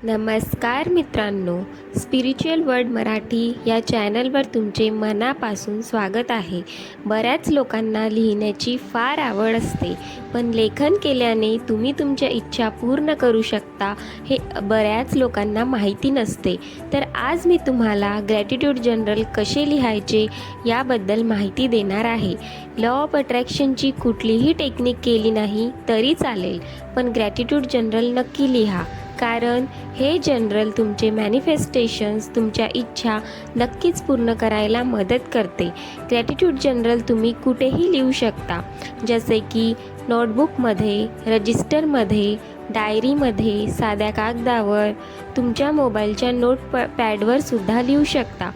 नमस्कार मित्रांनो, spiritual world Marathi या चॅनलवर तुमचे मनापासून स्वागत आहे. बऱ्याच लोकांना लिहिण्याची फार आवड असते, पण लेखन केल्याने तुम्ही तुमच्या इच्छा पूर्ण करू शकता हे बऱ्याच लोकांना माहिती नसते. तर आज मी तुम्हाला ग्रॅटिट्यूड जर्नल कसे लिहायचे याबद्दल माहिती देणार आहे. लॉ ऑफ अट्रॅक्शनची कुठलीही टेक्निक केली नाही तरी चालेल, पण ग्रॅटिट्यूड जर्नल नक्की लिहा, कारण हे जर्नल तुमचे मॅनिफेस्टेशन्स, तुमच्या इच्छा नक्कीच पूर्ण करायला मदत करते. ग्रॅटिट्यूड जर्नल तुम्ही कुठेही लिहू शकता, जसे की नोटबुकमध्ये, रजिस्टरमध्ये, डायरीमध्ये, साध्या कागदावर, तुमच्या मोबाईलच्या पॅडवर सुद्धा लिहू शकता.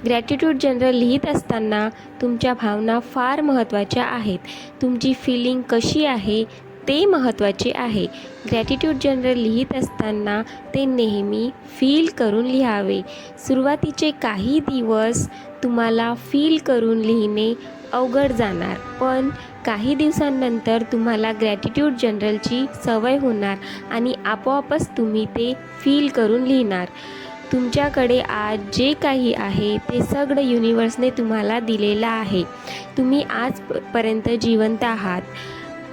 ग्रॅटिट्यूड जर्नल लिहित असताना तुमच्या भावना फार महत्त्वाच्या आहेत. तुमची फिलिंग कशी आहे ते महत्त्वाचे आहे. ग्रॅटिट्यूड जर्नल लिहित असताना ते नेहमी फील करून लिहावे. सुरुवातीचे काही दिवस तुम्हाला फील करून लिहिणे अवघड जाणार, पण काही दिवसांनंतर तुम्हाला ग्रॅटिट्यूड जर्नलची सवय होणार आणि आपोआपच तुम्ही ते फील करून लिहिणार. तुमच्याकडे आज जे काही आहे ते सगळं युनिवर्सने तुम्हाला दिलेलं आहे. तुम्ही आजपर्यंत जिवंत आहात.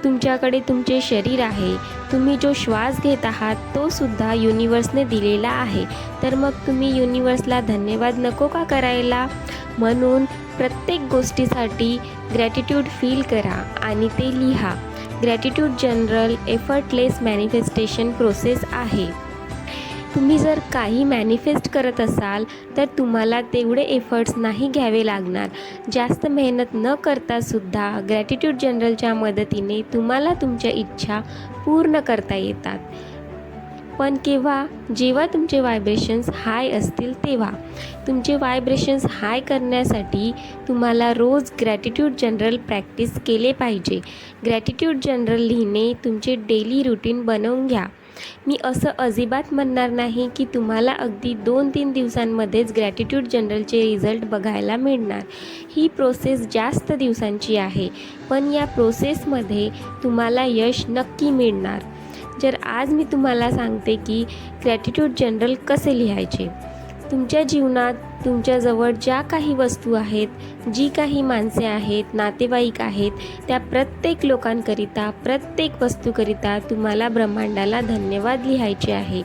तुमच्याकडे तुमचे शरीर आहे. तुम्ही जो श्वास घेत आहात तो सुद्धा युनिवर्सने दिलेला आहे. तर मग तुम्ही युनिवर्सला धन्यवाद नको का करायला? म्हणून प्रत्येक गोष्टीसाठी ग्रॅटिट्यूड फील करा आणि ते लिहा. Gratitude journal effortless manifestation process आहे. तुम्ही जर काही मॅनिफेस्ट करत असाल तर तुम्हाला तेवढे एफर्ट्स नाही घ्यावे लागणार. जास्त मेहनत न करतासुद्धा ग्रॅटिट्यूड जर्नलच्या मदतीने तुम्हाला तुमच्या इच्छा पूर्ण करता येतात. पण केव्हा? जेव्हा तुमचे व्हायब्रेशन्स हाय असतील तेव्हा. तुमचे व्हायब्रेशन्स हाय करण्यासाठी तुम्हाला रोज ग्रॅटिट्यूड जर्नल प्रॅक्टिस केले पाहिजे. ग्रॅटिट्यूड जर्नल लिहिणे तुमचे डेली रुटीन बनवून घ्या. मी असं अजिबात म्हणणार नाही की तुम्हाला अगदी 2-3 दिवसांमध्येच ग्रॅटिट्यूड जर्नलचे रिझल्ट बघायला मिळणार. ही प्रोसेस जास्त दिवसांची आहे, पण या प्रोसेसमध्ये तुम्हाला यश नक्की मिळणार. जर आज मी तुम्हाला सांगते की ग्रॅटिट्यूड जर्नल कसे लिहायचे. तुमच्या जीवनात तुमच्याजवळ ज्या काही वस्तू आहेत, जी काही माणसे आहेत, नातेवाईक आहेत, त्या प्रत्येक लोकांकरिता, प्रत्येक वस्तूकरिता तुम्हाला ब्रह्मांडाला धन्यवाद लिहायचे आहे.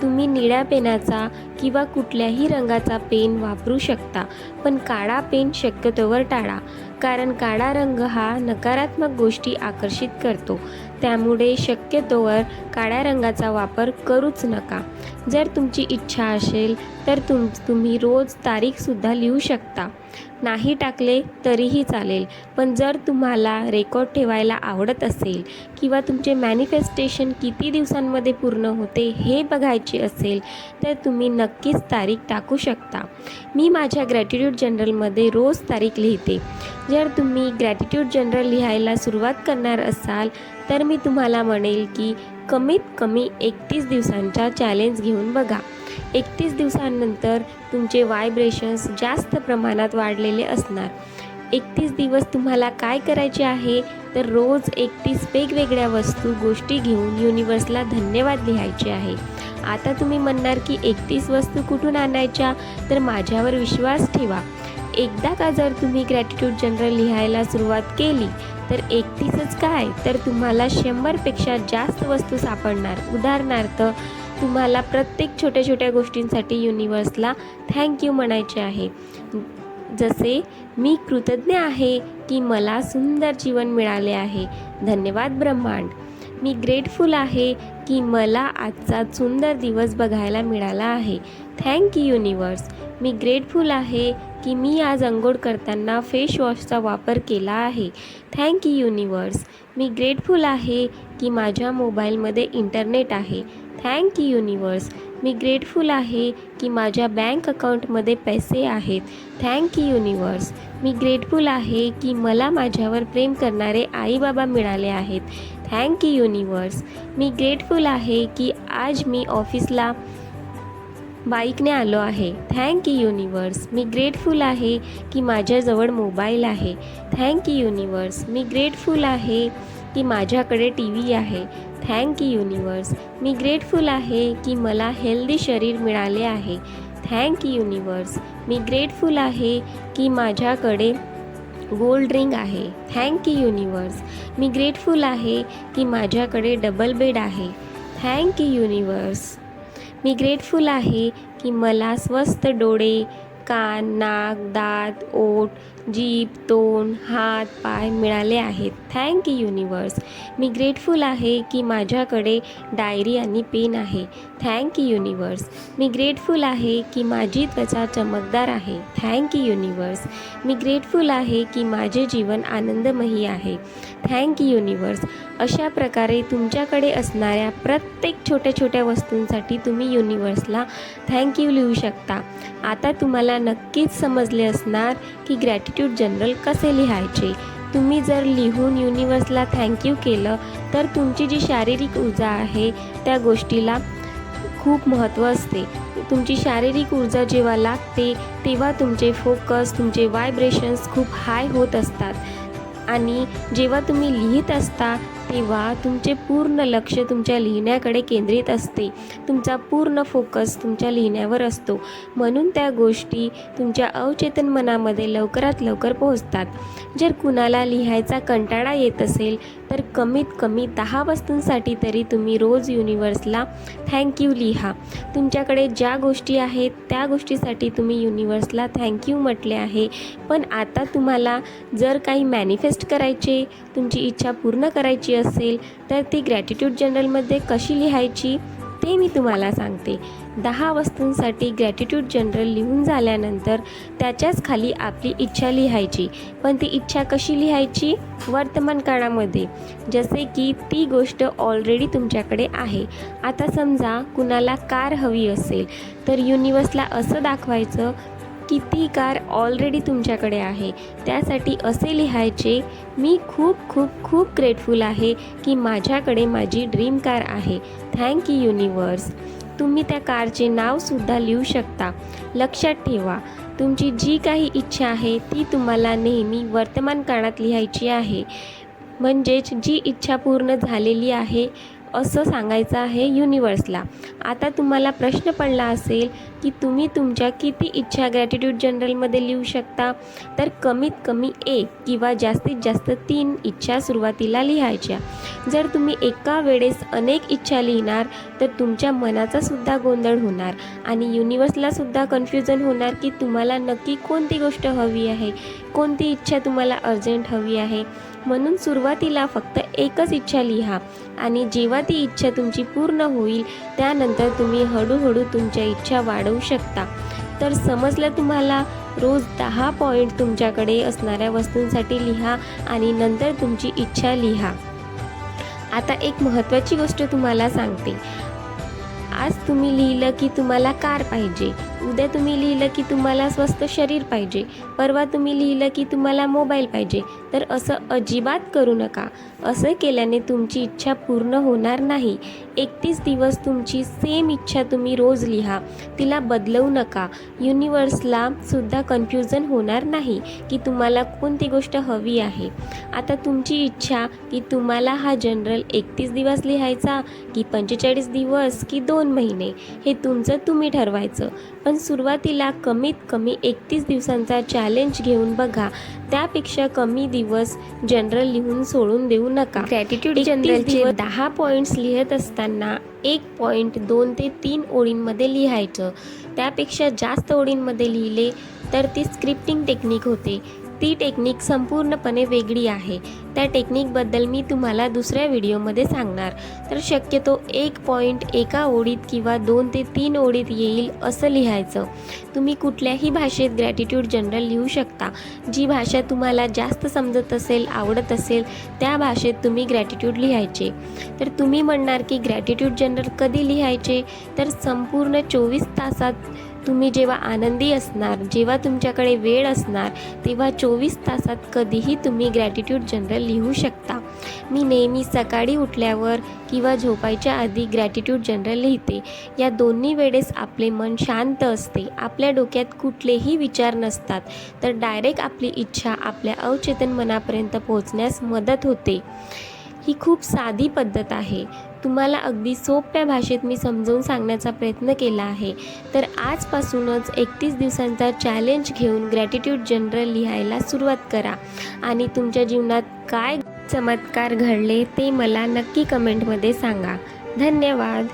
तुम्ही निळ्या पेनाचा किंवा कुठल्याही रंगाचा पेन वापरू शकता, पण काळा पेन शक्यतोवर टाळा, कारण काळा रंग हा नकारात्मक गोष्टी आकर्षित करतो. त्यामुळे शक्यतोवर काळ्या रंगाचा वापर करूच नका. जर तुमची इच्छा असेल तर तुम्ही रोज तारीखसुद्धा लिहू शकता. नाही टाकले तरीही चालेल, पण जर तुम्हाला रेकॉर्ड ठेवायला आवडत असेल किंवा तुमचे मॅनिफेस्टेशन किती दिवसांमध्ये पूर्ण होते हे बघायचे असेल तर तुम्ही नक्कीच तारीख टाकू शकता. मी माझ्या ग्रॅटिट्यूड जर्नलमध्ये रोज तारीख लिहिते. जर तुम्ही ग्रॅटिट्यूड जर्नल लिहायला सुरुवात करणार असाल तर मी तुम्हाला म्हणेल की कमीत कमी 31 दिवसांचा चॅलेंज घेऊन बघा. 31 दिवसांनंतर तुमचे व्हायब्रेशन्स जास्त प्रमाणात वाढलेले असणार. 31 दिवस तुम्हाला काय करायचे आहे तर रोज 31 वेगवेगळ्या वस्तू, गोष्टी घेऊन युनिवर्सला धन्यवाद लिहायचे आहे. आता तुम्ही म्हणणार की 31 वस्तू कुठून आणायच्या? तर माझ्यावर विश्वास ठेवा. एकदा का जर तुम्ही ग्रॅटिट्यूड जर्नल लिहायला सुरुवात केली तर 31च काय, तर तुम्हाला 100पेक्षा जास्त वस्तू सापडणार. उदाहरणार्थ, तुम्हाला प्रत्येक छोट्या छोट्या गोष्टींसाठी युनिवर्सला थँक्यू म्हणायचे आहे. जसे, मी कृतज्ञ आहे की मला सुंदर जीवन मिळाले आहे. धन्यवाद ब्रह्मांड. मी ग्रेटफुल आहे की मला आजचा सुंदर दिवस बघायला मिळाला आहे. Thank you universe. Me grateful आहे की मी आज अंघोळ करताना फेस वॉशचा वापर केला आहे. Thank you universe. Me grateful आहे की माझ्या मोबाईलमध्ये इंटरनेट आहे. Thank you universe. Me grateful आहे की माझ्या बँक अकाउंटमध्ये पैसे आहेत. Thank you universe. Me grateful आहे की मला माझ्यावर प्रेम करणारे आईबाबा मिळाले आहेत. Thank you universe. Me grateful आहे की आज मी ऑफिसला बाईकने आलो आहे. Thank you universe. Me grateful आहे की माझ्याजवळ मोबाईल आहे. Thank you universe. Me grateful आहे की माझ्याकडे टी व्ही आहे. Thank you universe. Me grateful आहे की मला हेल्दी शरीर मिळाले आहे. Thank you universe. Me grateful आहे की माझ्याकडे गोल्ड रिंग आहे. Thank you universe. Me grateful आहे की माझ्याकडे डबल बेड आहे. Thank you universe. Me grateful आहे की मला स्वस्थ डोळे, कान, नाक, दात, ओठ, जीभ, तोंड, हात, पाय मिळाले आहेत. Thank you universe. Me grateful आहे की माझ्याकडे डायरी आणि पेन आहे. Thank you universe. Me grateful आहे की माझी त्वचा चमकदार आहे. Thank you universe. Me grateful आहे की माझे जीवन आनंदमयी आहे. Thank you universe. अशा प्रकारे तुमच्याकडे असणाऱ्या प्रत्येक छोट्या छोट्या वस्तूंसाठी तुम्ही युनिवर्सला थँक यू लिहू शकता. आता तुम्हाला नक्कीच समजले असणार की ग्रॅटिट्यूड जर्नल कसे लिहायचे. तुम्ही जर लिहून युनिवर्सला थँक्यू केलं तर तुमची जी शारीरिक ऊर्जा आहे त्या गोष्टीला खूप महत्त्व असते. तुमची शारीरिक ऊर्जा जेव्हा लागते तेव्हा तुमचे फोकस, तुमचे व्हायब्रेशन्स खूप हाय होत असतात आणि जेव्हा तुम्ही लिहित असता तेव्हा तुमचे पूर्ण लक्ष तुमच्या लिहिण्याकडे केंद्रित असते. तुमचा पूर्ण फोकस तुमच्या लिहिण्यावर असतो. म्हणून त्या गोष्टी तुमच्या अवचेतन मनामध्ये लवकरात लवकर पोहोचतात. जर कुणाला लिहायचा कंटाळा येत असेल तर कमीत कमी 10 वस्तूंसाठी तरी तुम्ही रोज युनिवर्सला थँक्यू लिहा. तुमच्याकडे ज्या गोष्टी आहेत त्या गोष्टीसाठी तुम्ही युनिवर्सला थँक्यू म्हटले आहे. पण आता तुम्हाला जर काही मॅनिफेस्ट करायचे, तुमची इच्छा पूर्ण करायची असेल तर ती ग्रॅटिट्यूड जर्नलमध्ये कशी लिहायची ते मी तुम्हाला सांगते. 10 वस्तूंसाठी ग्रॅटिट्यूड जर्नल लिहून झाल्यानंतर त्याच्याच खाली आपली इच्छा लिहायची. पण ती इच्छा कशी लिहायची? वर्तमान काळामध्ये, जसे की ती गोष्ट ऑलरेडी तुमच्याकडे आहे. आता समजा कुणाला कार हवी असेल तर युनिवर्सला असं दाखवायचं की ती कार ऑलरेडी तुमच्याकडे आहे. त्यासाठी असे लिहायचे, मी खूप खूप खूप ग्रेटफुल आहे की माझ्याकडे माझी ड्रीम कार आहे. Thank you universe. तुम्ही त्या कारचे नावसुद्धा लिहू शकता. लक्षात ठेवा, तुमची जी काही इच्छा आहे ती तुम्हाला नेहमी वर्तमान काळात लिहायची आहे. म्हणजेच जी इच्छा पूर्ण झालेली आहे असं सांगायचं आहे युनिवर्सला. आता तुम्हाला प्रश्न पडला असेल की तुम्ही तुमच्या किती इच्छा ग्रॅटिट्यूड जर्नलमध्ये लिहू शकता. तर कमीत कमी 1 किंवा जास्तीत जास्त 3 इच्छा सुरुवातीला लिहायच्या. जर तुम्ही एका वेळेस अनेक इच्छा लिहिणार तर तुमच्या मनाचा सुद्धा गोंधळ होणार आणि युनिवर्सलासुद्धा कन्फ्युजन होणार की तुम्हाला नक्की कोणती गोष्ट हवी आहे, कोणती इच्छा तुम्हाला अर्जंट हवी आहे. म्हणून सुरुवातीला फक्त एकच इच्छा लिहा आणि जेव्हा ती इच्छा तुमची पूर्ण होईल त्यानंतर तुम्ही हळूहळू तुमच्या इच्छा वाढवू शकता. तर समजलं तुम्हाला? रोज 10 पॉईंट तुमच्याकडे असणाऱ्या वस्तूंसाठी लिहा आणि नंतर तुमची इच्छा लिहा. आता एक महत्त्वाची गोष्ट तुम्हाला सांगते. आज तुम्ही लिहिलं की तुम्हाला कार पाहिजे, उद्या तुम्ही लिहिलं की तुम्हाला स्वस्थ शरीर पाहिजे, परवा तुम्ही लिहिलं की तुम्हाला मोबाईल पाहिजे. तर असं अजिबात करू नका. असं केल्याने तुमची इच्छा पूर्ण होणार नाही. 31 दिवस तुमची सेम इच्छा तुम्ही रोज लिहा, तिला बदलवू नका. युनिवर्सला सुद्धा कन्फ्युजन होणार नाही की तुम्हाला कोणती गोष्ट हवी आहे. आता तुमची इच्छा की तुम्हाला हा जनरल 31 दिवस लिहायचा की 45 दिवस की 2 महिने, हे तुमचं तुम्ही ठरवायचं. पण सुरुवातीला कमीत कमी 31 दिवसांचा चॅलेंज घेऊन बघा. त्यापेक्षा कमी दिवस जनरल लिहून सोडून देऊ नका. ग्रॅटिट्यूड जनरलचे 10 पॉईंट्स लिहित असताना 1 पॉईंट 2 ते 3 ओळींमध्ये लिहायचं. त्यापेक्षा जास्त ओळींमध्ये लिहिले तर ती स्क्रिप्टिंग टेक्निक होते. ती टेक्निक संपूर्णपणे वेगळी आहे. त्या टेक्निकबद्दल मी तुम्हाला दुसऱ्या व्हिडिओमध्ये सांगणार. तर शक्यतो 1 पॉईंट एका ओळीत किंवा 2 ते 3 ओळीत येईल असं लिहायचं. तुम्ही कुठल्याही भाषेत ग्रॅटिट्यूड जनरल लिहू शकता. जी भाषा तुम्हाला जास्त समजत असेल, आवडत असेल त्या भाषेत तुम्ही ग्रॅटिट्यूड लिहायचे. तर तुम्ही म्हणणार की ग्रॅटिट्यूड जनरल कधी लिहायचे? तर संपूर्ण 24 तासात तुम्ही जेव्हा आनंदी असणार, जेव्हा तुमच्याकडे वेळ असणार तेव्हा 24 तासात कधीही तुम्ही ग्रॅटिट्यूड जनरल लिहू शकता. मी नेहमी सकाळी उठल्यावर किंवा झोपायच्या आधी ग्रॅटिट्यूड जनरल लिहिते. या दोन्ही वेळेस आपले मन शांत असते, आपल्या डोक्यात कुठलेही विचार नसतात. तर डायरेक्ट आपली इच्छा आपल्या अवचेतन मनापर्यंत पोहोचण्यास मदत होते. ही खूप साधी पद्धत आहे. तुम्हाला अगदी सोप्या भाषेत मी समजावून सांगण्याचा प्रयत्न केला आहे. तर आजपासूनच 31 दिवसांचा चॅलेंज घेऊन ग्रॅटिट्यूड जर्नल लिहायला सुरुवात करा आणि तुमच्या जीवनात काय चमत्कार घडले ते मला नक्की कमेंटमध्ये सांगा. धन्यवाद.